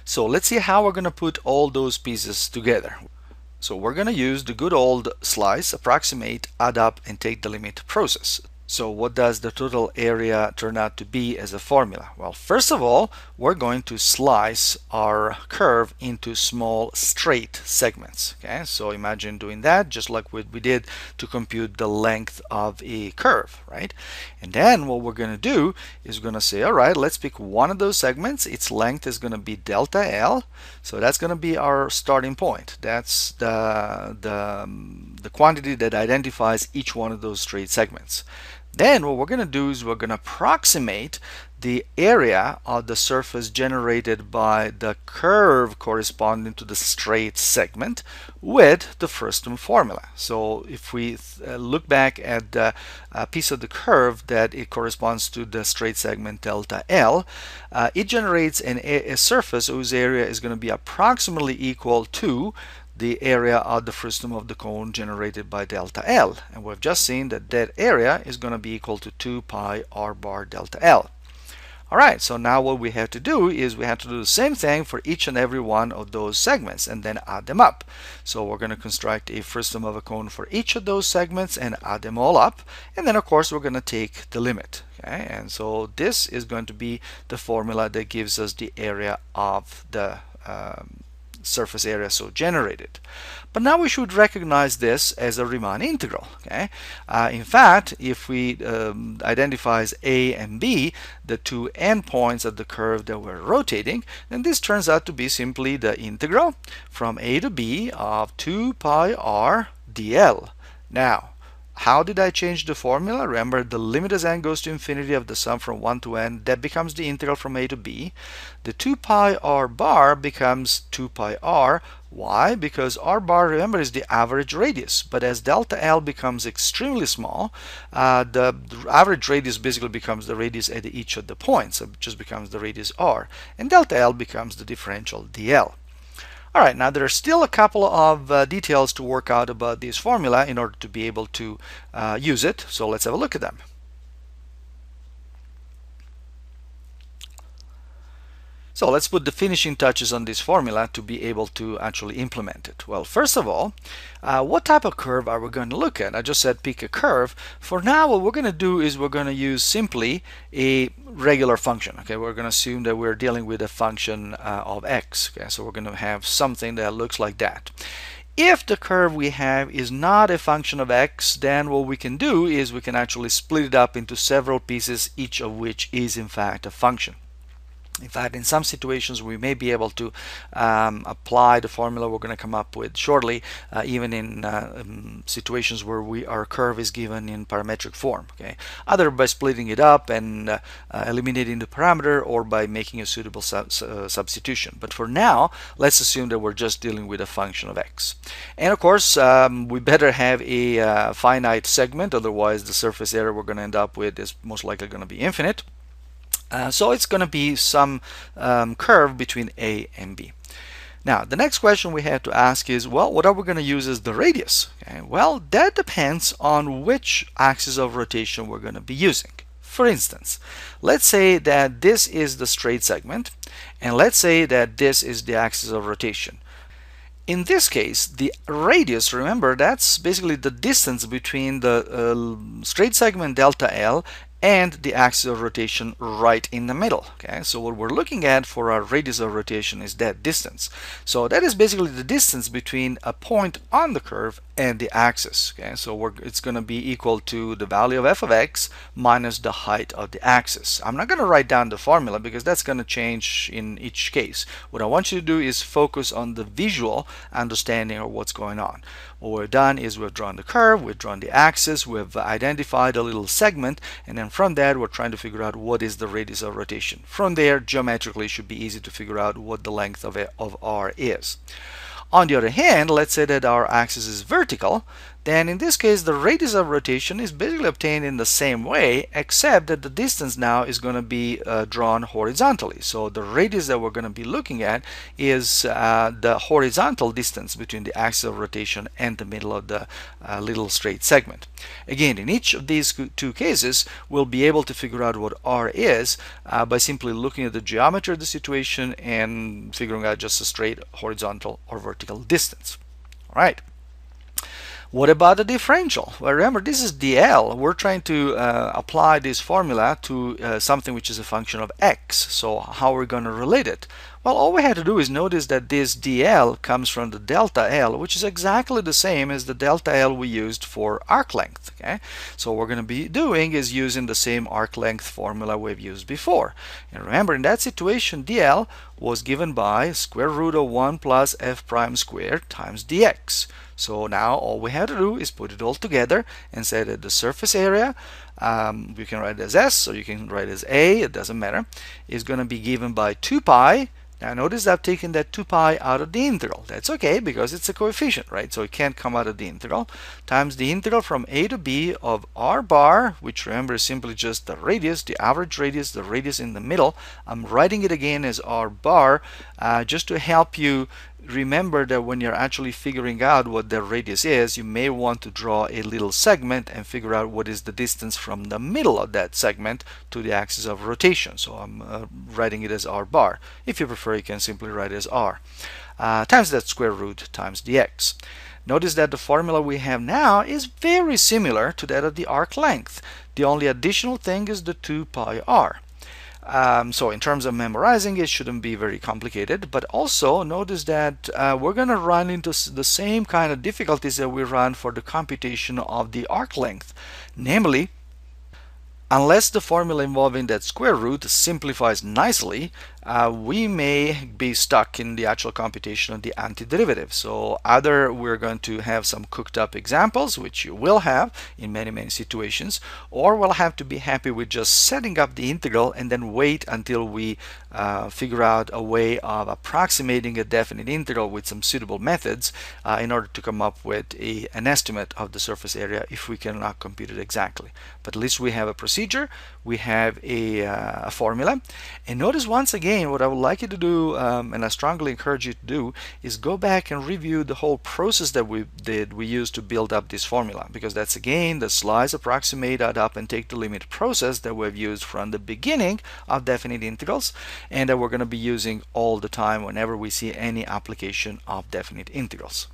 So let's see how we're going to put all those pieces together. So we're going to use the good old slice, approximate, add up, and take the limit process. So what does the total area turn out to be as a formula? Well, first of all, we're going to slice our curve into small straight segments. Okay, so imagine doing that just like what we did to compute the length of a curve, right? And then what we're going to do is we're going to say, all right, let's pick one of those segments. Its length is going to be delta L. So that's going to be our starting point. That's the quantity that identifies each one of those straight segments. Then what we're going to do is we're going to approximate the area of the surface generated by the curve corresponding to the straight segment with the Friston formula. So if we look back at the piece of the curve that it corresponds to the straight segment delta L, it generates a surface whose area is going to be approximately equal to the area of the frustum of the cone generated by delta L. And we've just seen that that area is going to be equal to 2 pi r bar delta L. Alright, so now what we have to do is we have to do the same thing for each and every one of those segments and then add them up. So we're going to construct a frustum of a cone for each of those segments and add them all up. And then of course we're going to take the limit. Okay, and so this is going to be the formula that gives us the area of the surface area so generated. But now we should recognize this as a Riemann integral. Okay? In fact, if we identify as A and B, the two endpoints of the curve that we're rotating, then this turns out to be simply the integral from A to B of 2 pi r dl. Now, how did I change the formula? Remember, the limit as n goes to infinity of the sum from 1 to n, that becomes the integral from a to b. The 2 pi r bar becomes 2 pi r. Why? Because r bar, remember, is the average radius. But as delta L becomes extremely small, the average radius basically becomes the radius at each of the points. So it just becomes the radius r. And delta L becomes the differential dl. Alright, now there are still a couple of details to work out about this formula in order to be able to use it. So let's have a look at them. So let's put the finishing touches on this formula to be able to actually implement it. Well, first of all, what type of curve are we going to look at? I just said pick a curve. For now, what we're going to do is we're going to use simply a regular function. Okay, we're going to assume that we're dealing with a function of x. Okay, so we're going to have something that looks like that. If the curve we have is not a function of x, then what we can do is we can actually split it up into several pieces, each of which is in fact a function. In fact, in some situations we may be able to apply the formula we're going to come up with shortly, even in situations where our curve is given in parametric form. Okay, either by splitting it up and eliminating the parameter, or by making a suitable substitution. But for now, let's assume that we're just dealing with a function of x. And of course, we better have a finite segment, otherwise the surface area we're going to end up with is most likely going to be infinite. So it's going to be some curve between A and B. Now, the next question we have to ask is, well, what are we going to use as the radius? Okay, well, that depends on which axis of rotation we're going to be using. For instance, let's say that this is the straight segment, and let's say that this is the axis of rotation. In this case, the radius, remember, that's basically the distance between the straight segment delta L and the axis of rotation right in the middle. Okay, so what we're looking at for our radius of rotation is that distance. So that is basically the distance between a point on the curve and the axis. Okay, so it's going to be equal to the value of f of x minus the height of the axis. I'm not going to write down the formula because that's going to change in each case. What I want you to do is focus on the visual understanding of what's going on. What we've done is we've drawn the curve, we've drawn the axis, we've identified a little segment, and then from that we're trying to figure out what is the radius of rotation. From there, geometrically, it should be easy to figure out what the length of R is. On the other hand, let's say that our axis is vertical, then in this case the radius of rotation is basically obtained in the same way, except that the distance now is going to be drawn horizontally. So the radius that we're going to be looking at is the horizontal distance between the axis of rotation and the middle of the little straight segment. Again, in each of these two cases, we'll be able to figure out what r is by simply looking at the geometry of the situation and figuring out just a straight horizontal or vertical distance. All right. What about the differential? Well, remember, this is dl. We're trying to apply this formula to something which is a function of x. So how are we going to relate it? Well, all we had to do is notice that this dl comes from the delta L, which is exactly the same as the delta L we used for arc length. Okay? So what we're going to be doing is using the same arc length formula we've used before. And remember, in that situation, dl was given by square root of 1 plus f prime squared times dx. So now all we have to do is put it all together and say that the surface area, we can write it as S, so you can write it as A, it doesn't matter, is going to be given by 2 pi. Now notice I've taken that 2 pi out of the integral. That's okay because it's a coefficient, right? So it can't come out of the integral, times the integral from A to B of r bar, which remember is simply just the radius, the average radius, the radius in the middle. I'm writing it again as r bar just to help you remember that when you're actually figuring out what the radius is, you may want to draw a little segment and figure out what is the distance from the middle of that segment to the axis of rotation. So I'm writing it as r bar. If you prefer, you can simply write it as r times that square root times dx. Notice that the formula we have now is very similar to that of the arc length. The only additional thing is the 2 pi r. So in terms of memorizing, it shouldn't be very complicated, but also notice that we're going to run into the same kind of difficulties that we run for the computation of the arc length. Namely, unless the formula involving that square root simplifies nicely, we may be stuck in the actual computation of the antiderivative. So either we're going to have some cooked up examples, which you will have in many situations, or we'll have to be happy with just setting up the integral and then wait until we figure out a way of approximating a definite integral with some suitable methods in order to come up with an estimate of the surface area if we cannot compute it exactly. But at least we have a procedure, we have a formula, and notice once again what I would like you to do, and I strongly encourage you to do, is go back and review the whole process that we used to build up this formula, because that's again the slice, approximate, add up, and take the limit process that we've used from the beginning of definite integrals, and that we're going to be using all the time whenever we see any application of definite integrals.